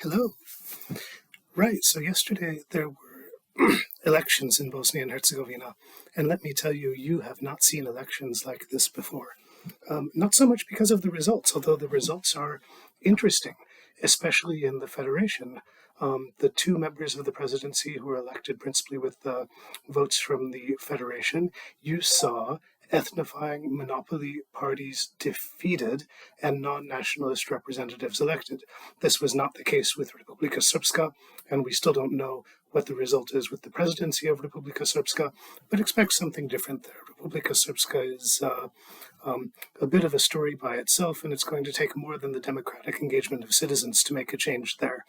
Hello. Right, so yesterday there were elections in Bosnia and Herzegovina, and let me tell you, you have not seen elections like this before. Not so much because of the results, although the results are interesting, especially in the federation. The two members of the presidency who were elected principally with votes from the federation, you saw ethnifying monopoly parties defeated and non-nationalist representatives elected. This was not the case with Republika Srpska, and we still don't know what the result is with the presidency of Republika Srpska, but expect something different there. Republika Srpska is a bit of a story by itself, and it's going to take more than the democratic engagement of citizens to make a change there,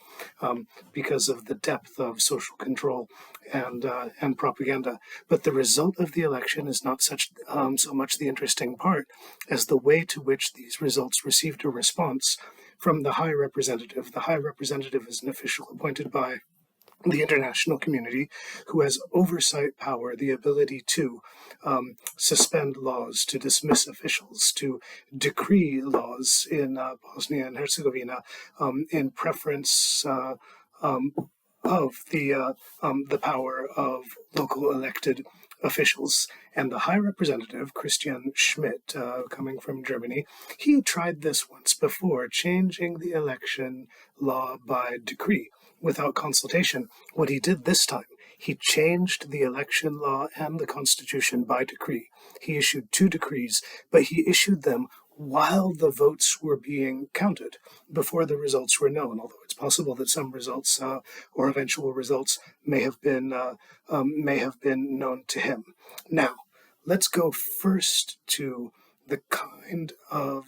because of the depth of social control and propaganda. But the result of the election is not so much the interesting part as the way to which these results received a response from the High Representative. The High Representative is an official appointed by the international community who has oversight power, the ability to suspend laws, to dismiss officials, to decree laws in Bosnia and Herzegovina in preference of the power of local elected officials. And the High Representative, Christian Schmidt, coming from Germany, he tried this once before, changing the election law by decree without consultation. What he did this time, he changed the election law and the constitution by decree. He issued two decrees, but he issued them while the votes were being counted, before the results were known, although it's possible that some results or eventual results may have been known to him. Now, let's go first to the kind of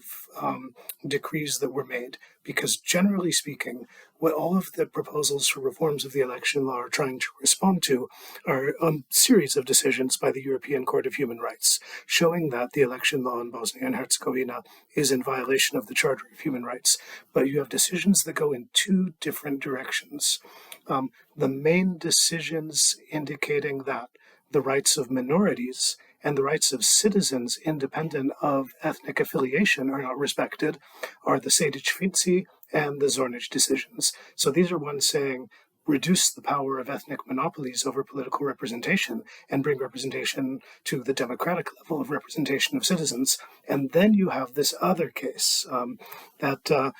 decrees that were made, because generally speaking, what all of the proposals for reforms of the election law are trying to respond to are a series of decisions by the European Court of Human Rights, showing that the election law in Bosnia and Herzegovina is in violation of the Charter of Human Rights. But you have decisions that go in two different directions. The main decisions indicating that the rights of minorities and the rights of citizens independent of ethnic affiliation are not respected are the Sejdić-Finci and the Zornić decisions. So these are ones saying reduce the power of ethnic monopolies over political representation and bring representation to the democratic level of representation of citizens. And then you have this other case that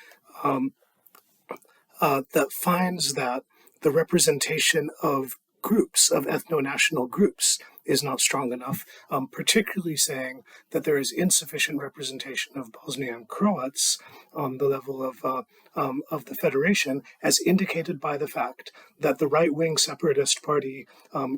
finds that the representation of groups, of ethno-national groups, is not strong enough, particularly saying that there is insufficient representation of Bosnian Croats on the level of the federation, as indicated by the fact that the right-wing separatist party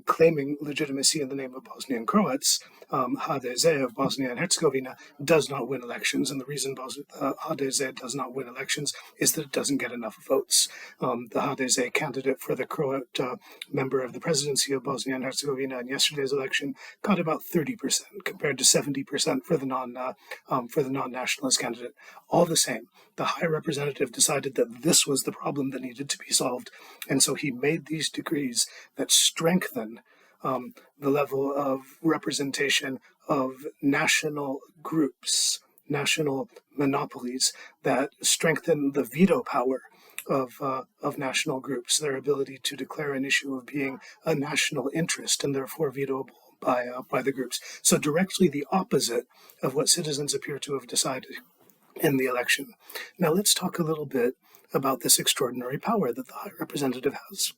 claiming legitimacy in the name of Bosnian Croats, HDZ of Bosnia and Herzegovina, does not win elections. And the reason HDZ does not win elections is that it doesn't get enough votes. The HDZ candidate for the Croat member of the presidency of Bosnia and Herzegovina in yesterday's election got about 30% compared to 70% for the non-nationalist candidate. All the same, the High Representative decided that this was the problem that needed to be solved, and so he made these decrees that strengthen the level of representation of national groups, national monopolies, that strengthen the veto power of national groups, their ability to declare an issue of being a national interest and therefore vetoable by the groups. So directly the opposite of what citizens appear to have decided in the election. Now let's talk a little bit about this extraordinary power that the High Representative has.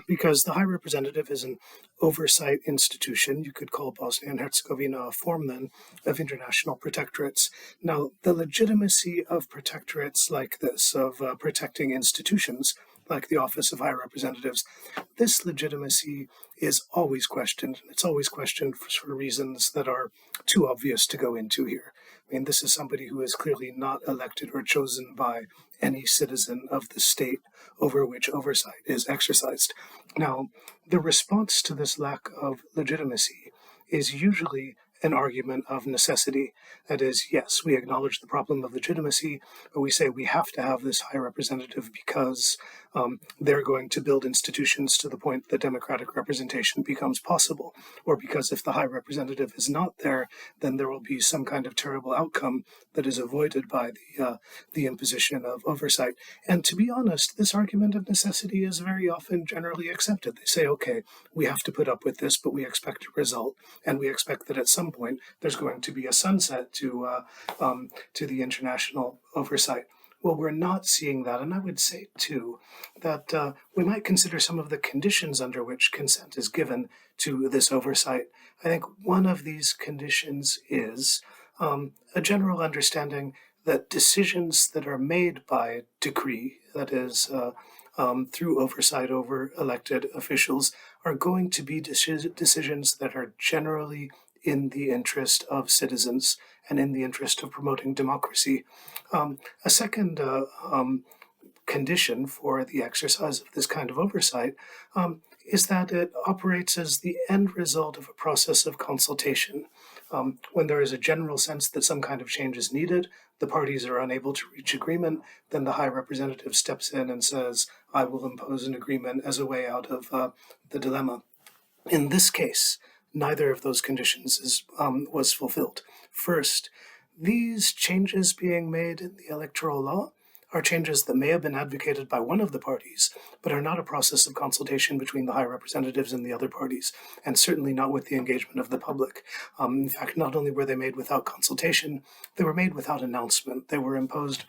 Because the High Representative is an oversight institution. You could call Bosnia and Herzegovina a form then of international protectorates. Now, the legitimacy of protectorates like this, of protecting institutions like the Office of High Representatives, this legitimacy is always questioned. It's always questioned for reasons that are too obvious to go into here. I mean, this is somebody who is clearly not elected or chosen by any citizen of the state over which oversight is exercised. Now, the response to this lack of legitimacy is usually an argument of necessity. That is, yes, we acknowledge the problem of legitimacy, but we say we have to have this high representative because they're going to build institutions to the point that democratic representation becomes possible, or because if the high representative is not there, then there will be some kind of terrible outcome that is avoided by the imposition of oversight. And to be honest, this argument of necessity is very often generally accepted. They say, okay, we have to put up with this, but we expect a result, and we expect that at some point there's going to be a sunset to the international oversight. Well, we're not seeing that, and I would say too that we might consider some of the conditions under which consent is given to this oversight. I think one of these conditions is a general understanding that decisions that are made by decree, that is, through oversight over elected officials, are going to be decisions that are generally in the interest of citizens and in the interest of promoting democracy. A second condition for the exercise of this kind of oversight is that it operates as the end result of a process of consultation. When there is a general sense that some kind of change is needed, the parties are unable to reach agreement, then the High Representative steps in and says, I will impose an agreement as a way out of the dilemma. In this case, neither of those conditions was fulfilled. First, these changes being made in the electoral law are changes that may have been advocated by one of the parties, but are not a process of consultation between the High Representatives and the other parties, and certainly not with the engagement of the public. In fact, not only were they made without consultation, they were made without announcement. They were imposed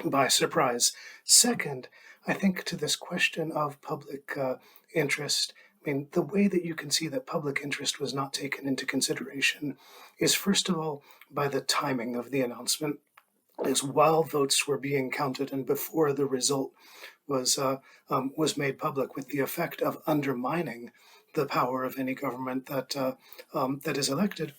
by surprise. Second, I think to this question of public interest, I mean, the way that you can see that public interest was not taken into consideration is, first of all, by the timing of the announcement. Is while votes were being counted and before the result was made public, with the effect of undermining the power of any government that is elected.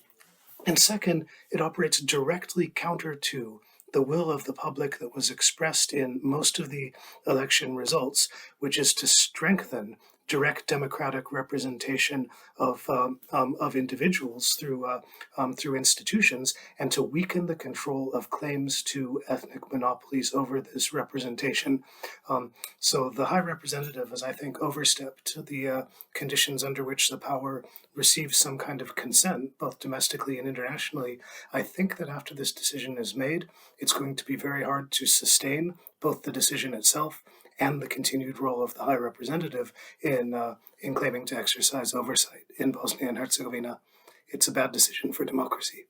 And second, it operates directly counter to the will of the public that was expressed in most of the election results, which is to strengthen direct democratic representation of individuals through institutions, and to weaken the control of claims to ethnic monopolies over this representation. So the High Representative has, I think, overstepped the conditions under which the power receives some kind of consent, both domestically and internationally. I think that after this decision is made, it's going to be very hard to sustain both the decision itself and the continued role of the High Representative in claiming to exercise oversight in Bosnia and Herzegovina. It's a bad decision for democracy.